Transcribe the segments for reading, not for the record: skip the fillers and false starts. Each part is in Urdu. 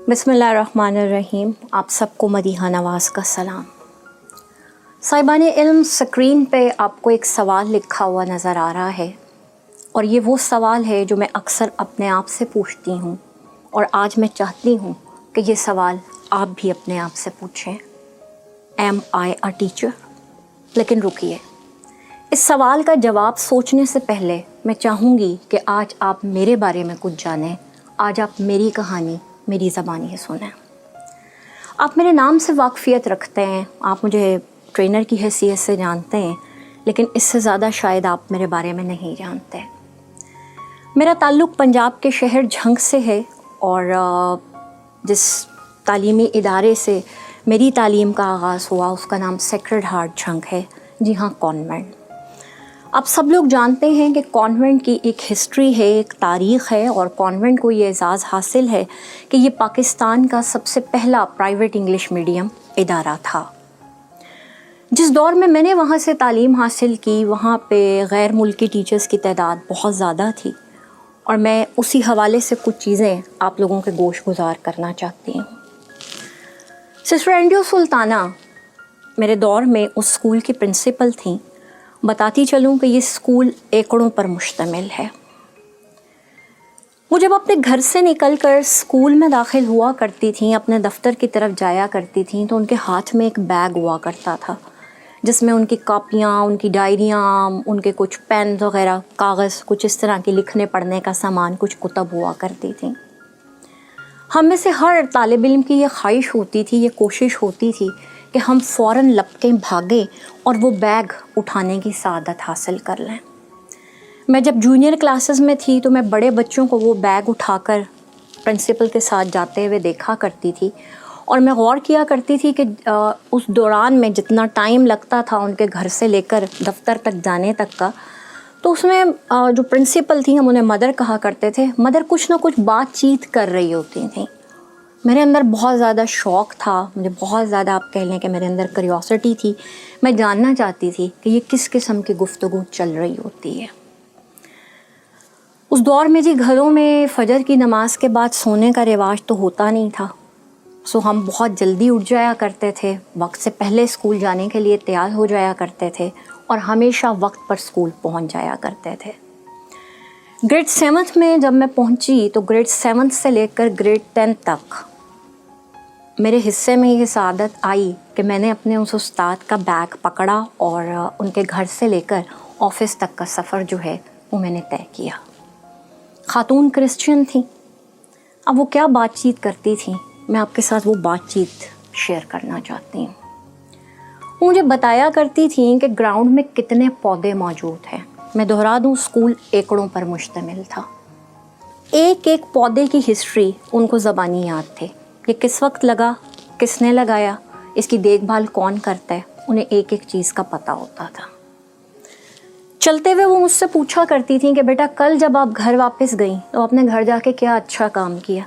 بسم اللہ الرحمن الرحیم. آپ سب کو مدیحہ نواز کا سلام. صاحبان علم، اسکرین پہ آپ کو ایک سوال لکھا ہوا نظر آ رہا ہے، اور یہ وہ سوال ہے جو میں اکثر اپنے آپ سے پوچھتی ہوں، اور آج میں چاہتی ہوں کہ یہ سوال آپ بھی اپنے آپ سے پوچھیں. Am I a teacher? لیکن رکیے، اس سوال کا جواب سوچنے سے پہلے میں چاہوں گی کہ آج آپ میرے بارے میں کچھ جانیں. آج آپ میری کہانی میری زبان ہی سنیں. آپ میرے نام سے واقفیت رکھتے ہیں، آپ مجھے ٹرینر کی حیثیت سے جانتے ہیں، لیکن اس سے زیادہ شاید آپ میرے بارے میں نہیں جانتے. میرا تعلق پنجاب کے شہر جھنگ سے ہے، اور جس تعلیمی ادارے سے میری تعلیم کا آغاز ہوا اس کا نام سیکرڈ ہارٹ جھنگ ہے. جی ہاں، کانوینٹ. آپ سب لوگ جانتے ہیں کہ کانوینٹ کی ایک ہسٹری ہے، ایک تاریخ ہے، اور کانوینٹ کو یہ اعزاز حاصل ہے کہ یہ پاکستان کا سب سے پہلا پرائیویٹ انگلش میڈیم ادارہ تھا. جس دور میں نے وہاں سے تعلیم حاصل کی، وہاں پہ غیر ملکی ٹیچرز کی تعداد بہت زیادہ تھی، اور میں اسی حوالے سے کچھ چیزیں آپ لوگوں کے گوش گزار کرنا چاہتی ہوں. سسٹر اینڈیو سلطانہ میرے دور میں اس اسکول کی پرنسپل تھیں. بتاتی چلوں کہ یہ اسکول ایکڑوں پر مشتمل ہے. وہ جب اپنے گھر سے نکل کر اسکول میں داخل ہوا کرتی تھیں، اپنے دفتر کی طرف جایا کرتی تھیں، تو ان کے ہاتھ میں ایک بیگ ہوا کرتا تھا جس میں ان کی کاپیاں، ان کی ڈائریاں، ان کے کچھ پین وغیرہ، کاغذ، کچھ اس طرح کی لکھنے پڑھنے کا سامان، کچھ کتب ہوا کرتی تھیں. ہم میں سے ہر طالب علم کی یہ خواہش ہوتی تھی، یہ کوشش ہوتی تھی کہ ہم فوراً لپکیں بھاگیں اور وہ بیگ اٹھانے کی سعادت حاصل کر لیں. میں جب جونیئر کلاسز میں تھی تو میں بڑے بچوں کو وہ بیگ اٹھا کر پرنسپل کے ساتھ جاتے ہوئے دیکھا کرتی تھی، اور میں غور کیا کرتی تھی کہ اس دوران میں جتنا ٹائم لگتا تھا ان کے گھر سے لے کر دفتر تک جانے تک کا، تو اس میں جو پرنسپل تھیں، ہم انہیں مدر کہا کرتے تھے، مدر کچھ نہ کچھ بات چیت کر رہی ہوتی تھیں. میرے اندر بہت زیادہ شوق تھا، مجھے بہت زیادہ، آپ کہہ لیں کہ میرے اندر کیوریوسٹی تھی. میں جاننا چاہتی تھی کہ یہ کس قسم کی گفتگو چل رہی ہوتی ہے. اس دور میں جی گھروں میں فجر کی نماز کے بعد سونے کا رواج تو ہوتا نہیں تھا، سو ہم بہت جلدی اٹھ جایا کرتے تھے، وقت سے پہلے اسکول جانے کے لیے تیار ہو جایا کرتے تھے، اور ہمیشہ وقت پر اسکول پہنچ جایا کرتے تھے. گریڈ 7 میں جب میں پہنچی تو گریڈ 7 سے لے کر گریڈ 10 تک میرے حصے میں یہ سعادت آئی کہ میں نے اپنے اس استاد کا بیگ پکڑا اور ان کے گھر سے لے کر آفس تک کا سفر جو ہے وہ میں نے طے کیا. خاتون کرسچن تھیں. اب وہ کیا بات چیت کرتی تھیں، میں آپ کے ساتھ وہ بات چیت شیئر کرنا چاہتی ہوں. وہ مجھے بتایا کرتی تھیں کہ گراؤنڈ میں کتنے پودے موجود ہیں. میں دہرا دوں، اسکول ایکڑوں پر مشتمل تھا. ایک ایک پودے کی ہسٹری ان کو زبانی یاد تھے. یہ کس وقت لگا، کس نے لگایا، اس کی دیکھ بھال کون کرتا ہے، انہیں ایک ایک چیز کا پتہ ہوتا تھا. چلتے ہوئے وہ مجھ سے پوچھا کرتی تھیں کہ بیٹا کل جب آپ گھر واپس گئیں تو آپ نے گھر جا کے کیا اچھا کام کیا،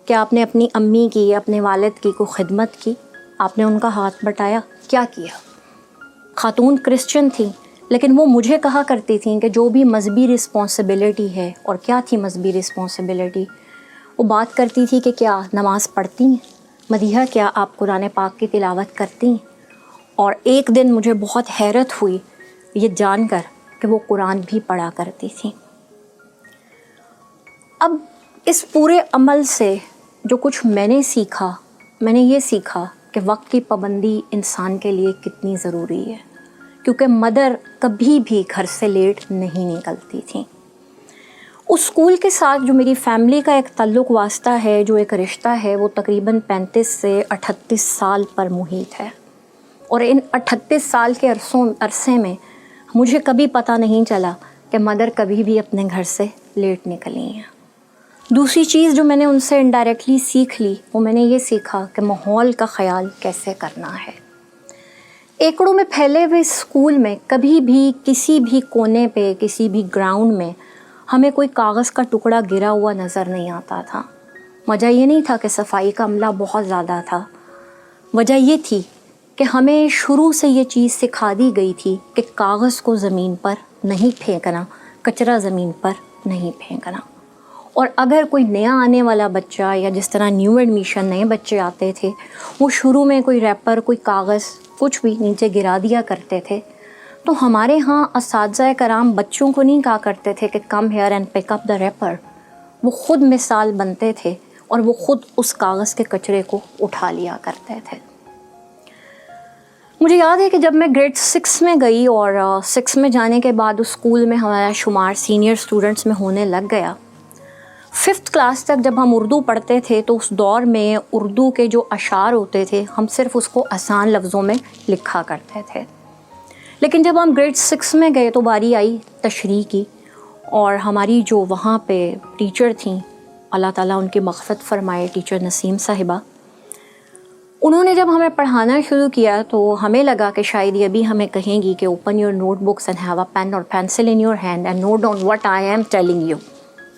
کیا آپ نے اپنی امی کی، اپنے والد کی کوئی خدمت کی، آپ نے ان کا ہاتھ بٹایا، کیا کیا. خاتون کرسچن تھیں، لیکن وہ مجھے کہا کرتی تھیں کہ جو بھی مذہبی رسپانسبلٹی ہے، اور کیا تھی مذہبی رسپانسبلٹی، وہ بات کرتی تھی کہ کیا نماز پڑھتی ہیں، مدیحہ کیا آپ قرآن پاک کی تلاوت کرتی ہیں. اور ایک دن مجھے بہت حیرت ہوئی یہ جان کر کہ وہ قرآن بھی پڑھا کرتی تھیں. اب اس پورے عمل سے جو کچھ میں نے سیکھا، میں نے یہ سیکھا کہ وقت کی پابندی انسان کے لیے کتنی ضروری ہے، کیونکہ مدر کبھی بھی گھر سے لیٹ نہیں نکلتی تھیں. اس اسکول کے ساتھ جو میری فیملی کا ایک تعلق واسطہ ہے، جو ایک رشتہ ہے، وہ تقریباً 35 سے 38 سال پر محیط ہے. اور ان 38 سال کے عرصے میں مجھے کبھی پتہ نہیں چلا کہ مدر کبھی بھی اپنے گھر سے لیٹ نکلی ہیں. دوسری چیز جو میں نے ان سے انڈائریکٹلی سیکھ لی، وہ میں نے یہ سیکھا کہ ماحول کا خیال کیسے کرنا ہے. ایکڑوں میں پھیلے ہوئے اسکول میں کبھی بھی کسی بھی کونے پہ، کسی بھی گراؤنڈ میں ہمیں کوئی کاغذ کا ٹکڑا گرا ہوا نظر نہیں آتا تھا. وجہ یہ نہیں تھا کہ صفائی کا عملہ بہت زیادہ تھا، وجہ یہ تھی کہ ہمیں شروع سے یہ چیز سکھا دی گئی تھی کہ کاغذ کو زمین پر نہیں پھینکنا، کچرا زمین پر نہیں پھینکنا. اور اگر کوئی نیا آنے والا بچہ یا جس طرح نیو ایڈمیشن نئے بچے آتے تھے وہ شروع میں کوئی ریپر کوئی کاغذ کچھ بھی نیچے گرا دیا کرتے تھے، تو ہمارے ہاں اساتذہ کرام بچوں کو نہیں کہا کرتے تھے کہ come here and pick up the wrapper, وہ خود مثال بنتے تھے اور وہ خود اس کاغذ کے کچرے کو اٹھا لیا کرتے تھے۔ مجھے یاد ہے کہ جب میں گریڈ 6 میں گئی اور 6 میں جانے کے بعد اس اسکول میں ہمارا شمار سینئر اسٹوڈنٹس میں ہونے لگ گیا، 5th کلاس تک جب ہم اردو پڑھتے تھے تو اس دور میں اردو کے جو اشعار ہوتے تھے ہم صرف اس کو آسان لفظوں میں لکھا کرتے تھے، لیکن جب ہم گریڈ 6 میں گئے تو باری آئی تشریح کی، اور ہماری جو وہاں پہ ٹیچر تھیں، اللہ تعالیٰ ان کی مغفرت فرمائے، ٹیچر نسیم صاحبہ، انہوں نے جب ہمیں پڑھانا شروع کیا تو ہمیں لگا کہ شاید یہ ابھی ہمیں کہیں گی کہ open your notebooks and have a pen اور pencil in your hand and note down what I am telling you,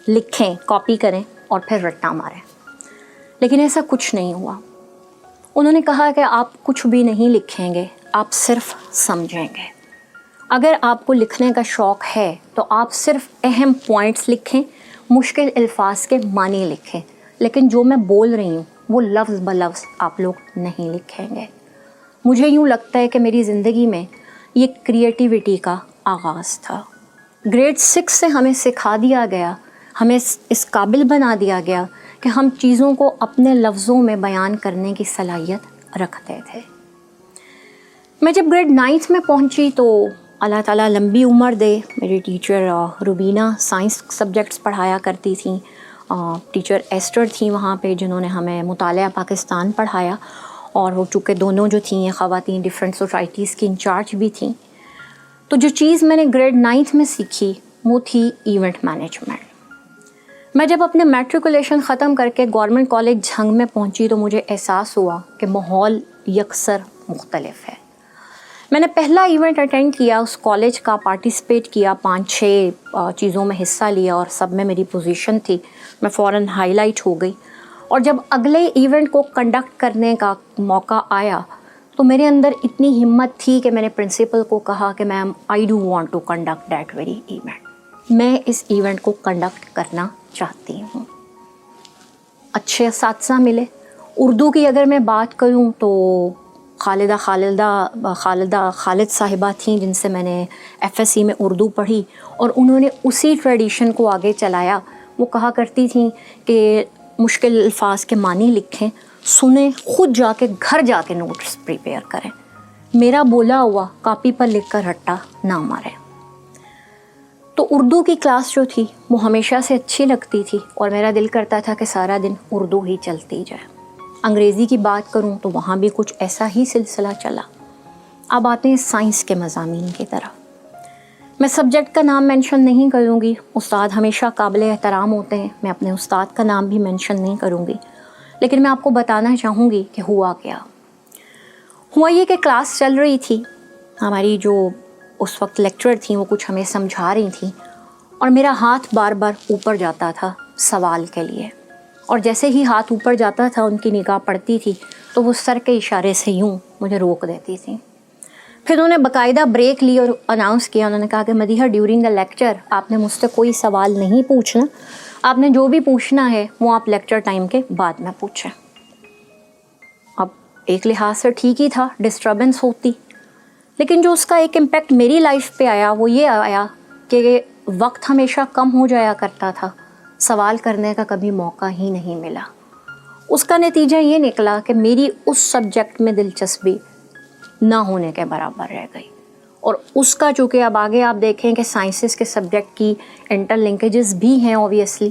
لکھیں، کاپی کریں اور پھر رٹا ماریں، لیکن ایسا کچھ نہیں ہوا۔ انہوں نے کہا کہ آپ کچھ بھی نہیں لکھیں گے، آپ صرف سمجھیں گے۔ اگر آپ کو لکھنے کا شوق ہے تو آپ صرف اہم پوائنٹس لکھیں، مشکل الفاظ کے معنی لکھیں، لیکن جو میں بول رہی ہوں وہ لفظ بلفظ آپ لوگ نہیں لکھیں گے۔ مجھے یوں لگتا ہے کہ میری زندگی میں یہ کریٹیوٹی کا آغاز تھا۔ گریڈ 6 سے ہمیں سکھا دیا گیا، ہمیں اس قابل بنا دیا گیا کہ ہم چیزوں کو اپنے لفظوں میں بیان کرنے کی صلاحیت رکھتے تھے۔ میں جب گریڈ 9 میں پہنچی تو اللہ تعالیٰ لمبی عمر دے، میری ٹیچر روبینہ سائنس سبجیکٹس پڑھایا کرتی تھیں، ٹیچر ایسٹر تھیں وہاں پہ جنہوں نے ہمیں مطالعہ پاکستان پڑھایا، اور وہ چونکہ دونوں جو تھیں یہ خواتین ڈفرینٹ سوسائٹیز کی انچارج بھی تھیں۔ تو جو چیز میں نے گریڈ 9 میں سیکھی وہ تھی ایونٹ مینجمنٹ۔ میں جب اپنے میٹریکولیشن ختم کر کے گورنمنٹ کالج جھنگ میں پہنچی تو مجھے احساس ہوا کہ ماحول یکسر مختلف ہے۔ میں نے پہلا ایونٹ اٹینڈ کیا اس کالج کا، پارٹیسپیٹ کیا، 5-6 چیزوں میں حصہ لیا اور سب میں میری پوزیشن تھی، میں فوراً ہائی لائٹ ہو گئی، اور جب اگلے ایونٹ کو کنڈکٹ کرنے کا موقع آیا تو میرے اندر اتنی ہمت تھی کہ میں نے پرنسپل کو کہا کہ ma'am I do want to conduct that very event, میں اس ایونٹ کو کنڈکٹ کرنا چاہتی ہوں۔ اچھے اساتذہ ملے۔ اردو کی اگر میں بات کروں تو خالد صاحبہ تھیں جن سے میں نے FSC میں اردو پڑھی، اور انہوں نے اسی ٹریڈیشن کو آگے چلایا۔ وہ کہا کرتی تھیں کہ مشکل الفاظ کے معنی لکھیں، سنیں، خود جا کے گھر جا کے نوٹس پریپیئر کریں، میرا بولا ہوا کاپی پر لکھ کر رٹا نہ ماریں۔ تو اردو کی کلاس جو تھی وہ ہمیشہ سے اچھی لگتی تھی اور میرا دل کرتا تھا کہ سارا دن اردو ہی چلتی جائے۔ انگریزی کی بات کروں تو وہاں بھی کچھ ایسا ہی سلسلہ چلا۔ اب آتے ہیں سائنس کے مضامین کی طرف۔ میں سبجیکٹ کا نام مینشن نہیں کروں گی، استاد ہمیشہ قابل احترام ہوتے ہیں، میں اپنے استاد کا نام بھی مینشن نہیں کروں گی، لیکن میں آپ کو بتانا چاہوں گی کہ ہوا کیا۔ ہوا یہ کہ کلاس چل رہی تھی، ہماری جو اس وقت لیکچرر تھیں وہ کچھ ہمیں سمجھا رہی تھیں، اور میرا ہاتھ بار بار اوپر جاتا تھا سوال کے لیے، اور جیسے ہی ہاتھ اوپر جاتا تھا ان کی نگاہ پڑتی تھی تو وہ سر کے اشارے سے یوں مجھے روک دیتی تھیں۔ پھر انہوں نے باقاعدہ بریک لی اور اناؤنس کیا، انہوں نے کہا کہ مدیحہ ڈیورنگ دا لیکچر آپ نے مجھ سے کوئی سوال نہیں پوچھنا، آپ نے جو بھی پوچھنا ہے وہ آپ لیکچر ٹائم کے بعد میں پوچھیں۔ اب ایک لحاظ سے ٹھیک ہی تھا، ڈسٹربنس ہوتی، لیکن جو اس کا ایک امپیکٹ میری لائف پہ آیا وہ یہ آیا کہ وقت ہمیشہ کم ہو جایا کرتا تھا، سوال کرنے کا کبھی موقع ہی نہیں ملا۔ اس کا نتیجہ یہ نکلا کہ میری اس سبجیکٹ میں دلچسپی نہ ہونے کے برابر رہ گئی، اور اس کا چونکہ اب آگے آپ دیکھیں کہ سائنسز کے سبجیکٹ کی انٹر لنکیجز بھی ہیں اوبویسلی،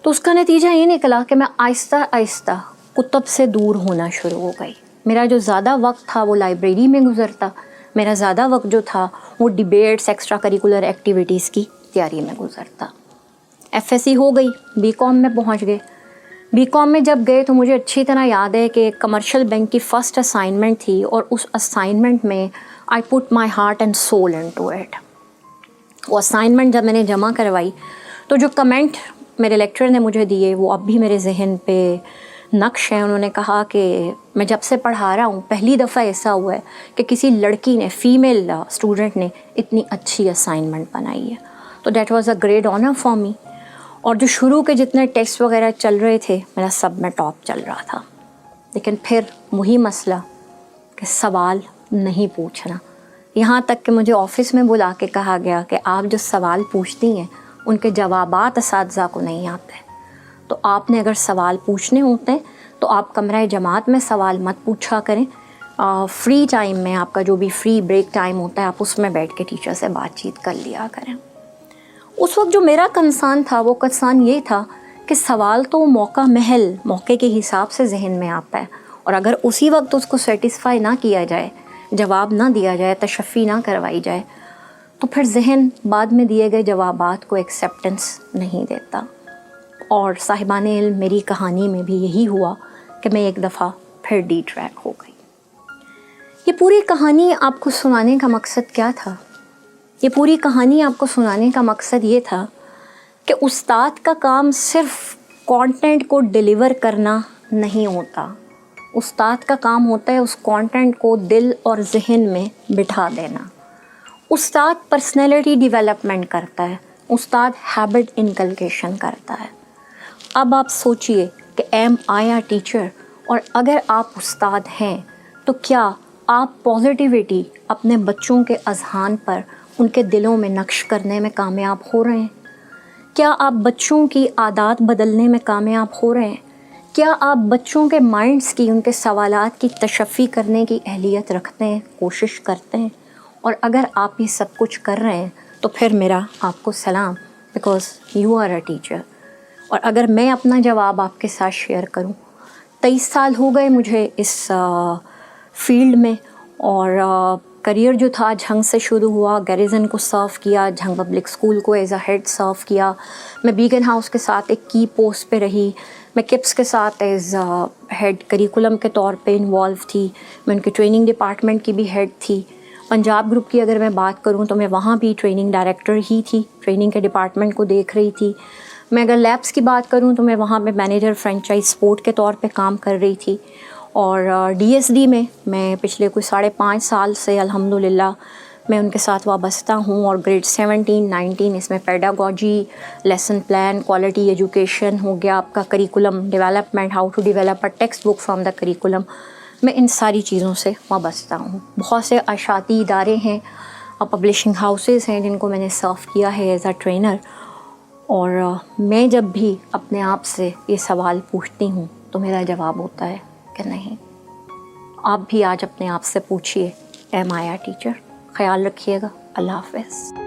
تو اس کا نتیجہ یہ نکلا کہ میں آہستہ آہستہ کتب سے دور ہونا شروع ہو گئی۔ میرا جو زیادہ وقت تھا وہ لائبریری میں گزرتا، میرا زیادہ وقت جو تھا وہ ڈیبیٹس، ایکسٹرا کریکولر ایکٹیویٹیز کی تیاری میں گزرتا۔ FSC ہو گئی، BCom میں پہنچ گئے۔ BCom میں جب گئے تو مجھے اچھی طرح یاد ہے کہ کمرشل بینک کی فرسٹ اسائنمنٹ تھی، اور اس اسائنمنٹ میں I put my heart and soul into it۔ وہ اسائنمنٹ جب میں نے جمع کروائی تو جو کمنٹ میرے لیکچر نے مجھے دیے وہ اب بھی میرے ذہن پہ نقش ہیں۔ انہوں نے کہا کہ میں جب سے پڑھا رہا ہوں پہلی دفعہ ایسا ہوا ہے کہ کسی لڑکی نے، فیمیل اسٹوڈنٹ نے اتنی اچھی اسائنمنٹ بنائی ہے، تو that was a great honour for me. اور جو شروع کے جتنے ٹیسٹ وغیرہ چل رہے تھے میرا سب میں ٹاپ چل رہا تھا. لیکن پھر وہی مسئلہ کہ سوال نہیں پوچھنا. یہاں تک کہ مجھے آفس میں بلا کے کہا گیا کہ آپ جو سوال پوچھتی ہیں ان کے جوابات اساتذہ کو نہیں آتے، تو آپ نے اگر سوال پوچھنے ہوتے ہیں تو آپ کمرہ جماعت میں سوال مت پوچھا کریں، فری ٹائم میں آپ کا جو بھی فری بریک ٹائم ہوتا ہے آپ اس میں بیٹھ کے ٹیچر سے بات چیت کر لیا کریں. اس وقت جو میرا کنسرن تھا وہ کنسرن یہ تھا کہ سوال تو موقع محل موقع کے حساب سے ذہن میں آتا ہے، اور اگر اسی وقت اس کو سیٹسفائی نہ کیا جائے، جواب نہ دیا جائے، تشفی نہ کروائی جائے، تو پھر ذہن بعد میں دیے گئے جوابات کو ایکسیپٹنس نہیں دیتا. اور صاحبان علم میری کہانی میں بھی یہی ہوا کہ میں ایک دفعہ پھر ڈی ٹریک ہو گئی. یہ پوری کہانی آپ کو سنانے کا مقصد کیا تھا؟ یہ پوری کہانی آپ کو سنانے کا مقصد یہ تھا کہ استاد کا کام صرف کانٹینٹ کو ڈیلیور کرنا نہیں ہوتا. استاد کا کام ہوتا ہے اس کانٹینٹ کو دل اور ذہن میں بٹھا دینا. استاد پرسنالٹی ڈیولپمنٹ کرتا ہے، استاد ہیبٹ انکلکیشن کرتا ہے. اب آپ سوچئے کہ ایم آئی اے ٹیچر، اور اگر آپ استاد ہیں تو کیا آپ پازیٹیوٹی اپنے بچوں کے اذہان پر، ان کے دلوں میں نقش کرنے میں کامیاب ہو رہے ہیں؟ کیا آپ بچوں کی عادات بدلنے میں کامیاب ہو رہے ہیں؟ کیا آپ بچوں کے مائنڈز کی، ان کے سوالات کی تشفی کرنے کی اہلیت رکھتے ہیں، کوشش کرتے ہیں؟ اور اگر آپ یہ سب کچھ کر رہے ہیں تو پھر میرا آپ کو سلام، because you are a teacher. اور اگر میں اپنا جواب آپ کے ساتھ شیئر کروں، 23 سال ہو گئے مجھے اس فیلڈ میں، اور کریئر جو تھا جھنگ سے شروع ہوا، گیریزن کو سرو کیا، جھنگ پبلک اسکول کو ایز اے ہیڈ سرو کیا، میں بیگن ہاؤس کے ساتھ ایک کی پوسٹ پہ رہی، میں کپس کے ساتھ ایز ہیڈ کریکولم کے طور پہ انوالو تھی، میں ان کے ٹریننگ ڈپارٹمنٹ کی بھی ہیڈ تھی. پنجاب گروپ کی اگر میں بات کروں تو میں وہاں بھی ٹریننگ ڈائریکٹر ہی تھی، ٹریننگ کے ڈپارٹمنٹ کو دیکھ رہی تھی. میں اگر لیبس کی بات کروں تو میں وہاں پہ مینیجر فرینچائز سپورٹ کے طور پہ کام کر رہی تھی. اور ڈی ایس ڈی میں پچھلے کوئی 5.5 سال سے الحمدللہ میں ان کے ساتھ وابستہ ہوں، اور گریڈ 17، 19 اس میں pedagogy, lesson plan, quality education ہو گیا، آپ کا curriculum development, how to develop a textbook from the curriculum, میں ان ساری چیزوں سے وابستہ ہوں. بہت سے اشاعتی ادارے ہیں اور پبلشنگ ہاؤسز ہیں جن کو میں نے سرو کیا ہے ایز اے ٹرینر. اور میں جب بھی اپنے آپ سے یہ سوال پوچھتی ہوں تو میرا جواب ہوتا ہے کہ نہیں. آپ بھی آج اپنے آپ سے پوچھئے، ایم آئی اے ٹیچر. خیال رکھیے گا. اللہ حافظ.